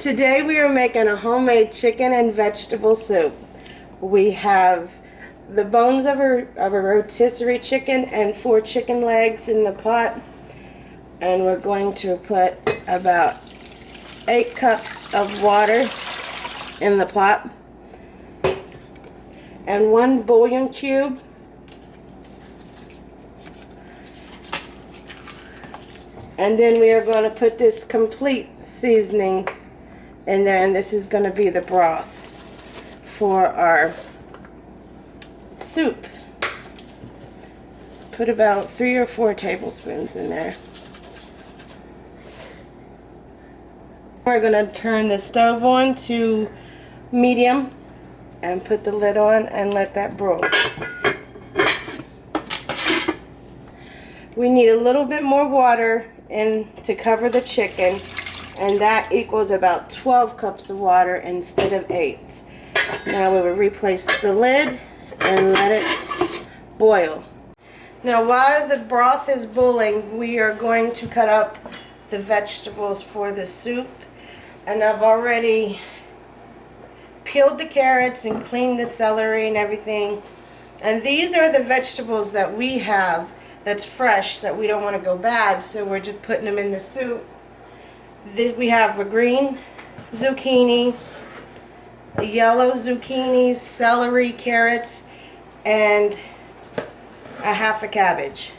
Today we are making a homemade chicken and vegetable soup. We have the bones of a rotisserie chicken and 4 chicken legs in the pot. And we're going to put about 8 cups of water in the pot. And 1 bouillon cube. And then we are going to put this complete seasoning in there, and this is going to be the broth for our soup. Put about 3 or 4 tablespoons in there. We're going to turn the stove on to medium and put the lid on and let that broil. We need a little bit more water in to cover the chicken, and that equals about 12 cups of water instead of 8. Now we will replace the lid and let it boil. Now while the broth is boiling, we are going to cut up the vegetables for the soup, and I've already peeled the carrots and cleaned the celery and everything. And these are the vegetables that we have that's fresh, that we don't want to go bad, so we're just putting them in the soup. We have a green zucchini, a yellow zucchini, celery, carrots, and a half a cabbage.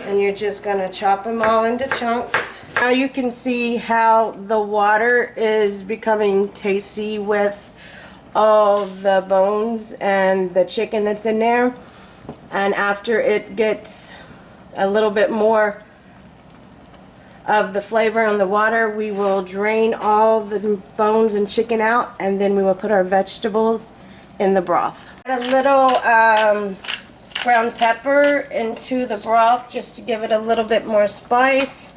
And you're just going to chop them all into chunks. Now you can see how the water is becoming tasty with all the bones and the chicken that's in there. And after it gets a little bit more of the flavor on the water, we will drain all the bones and chicken out, and then we will put our vegetables in the broth. Add a little ground pepper into the broth just to give it a little bit more spice.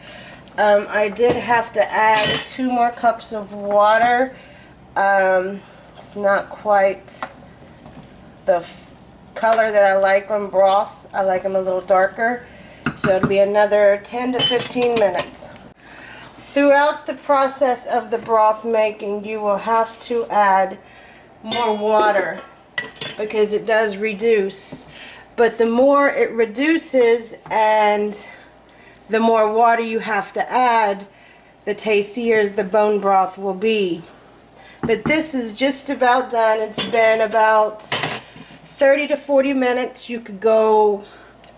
I did have to add 2 more cups of water. It's not quite the color that I like on broths. I like them a little darker. So it'll be another 10 to 15 minutes. Throughout the process of the broth making, you will have to add more water because it does reduce. But the more it reduces and the more water you have to add, the tastier the bone broth will be. But this is just about done. It's been about 30 to 40 minutes. You could go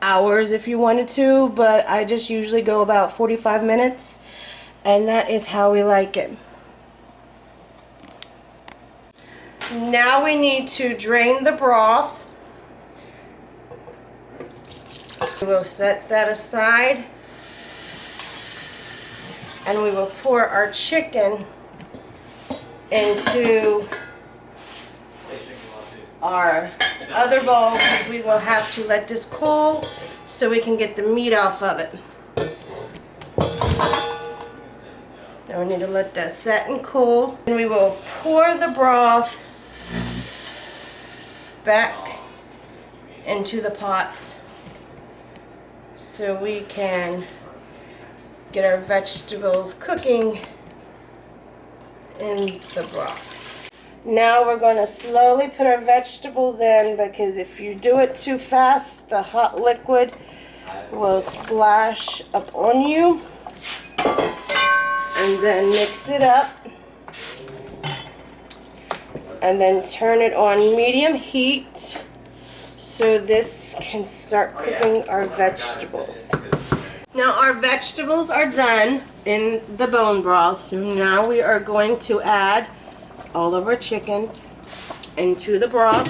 hours if you wanted to, but I just usually go about 45 minutes, and that is how we like it. Now we need to drain the broth. We'll set that aside, and we will pour our chicken into our other bowl, because we will have to let this cool so we can get the meat off of it. Now we need to let that set and cool. And we will pour the broth back into the pot so we can get our vegetables cooking in the broth. Now we're going to slowly put our vegetables in, because if you do it too fast, the hot liquid will splash up on you. And then mix it up. And then turn it on medium heat so this can start cooking our vegetables. Now our vegetables are done in the bone broth, so now we are going to add all of our chicken into the broth,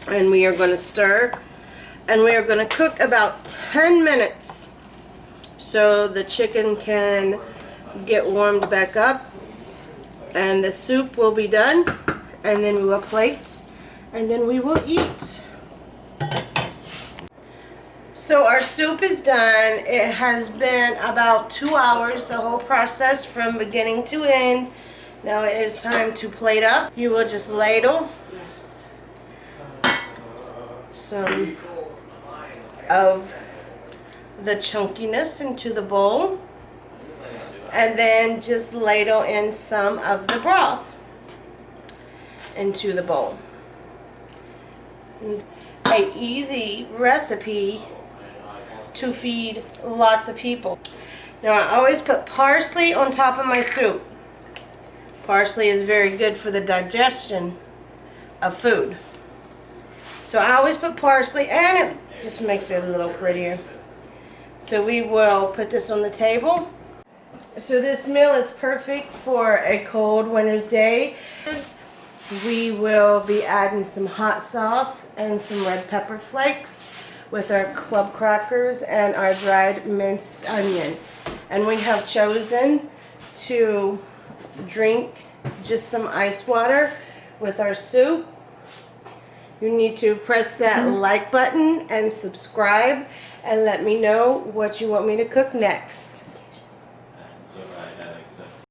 and we are going to stir, and we are going to cook about 10 minutes so the chicken can get warmed back up, and the soup will be done, and then we will plate, and then we will eat. So our soup is done. It has been about 2 hours, the whole process from beginning to end. Now it is time to plate up. You will just ladle some of the chunkiness into the bowl. And then just ladle in some of the broth into the bowl. An easy recipe to feed lots of people. Now I always put parsley on top of my soup. Parsley is very good for the digestion of food. So I always put parsley, and it just makes it a little prettier. So we will put this on the table. So this meal is perfect for a cold winter's day. We will be adding some hot sauce and some red pepper flakes with our club crackers and our dried minced onion. And we have chosen to drink just some ice water with our soup. You need to press that like button and subscribe and let me know what you want me to cook next.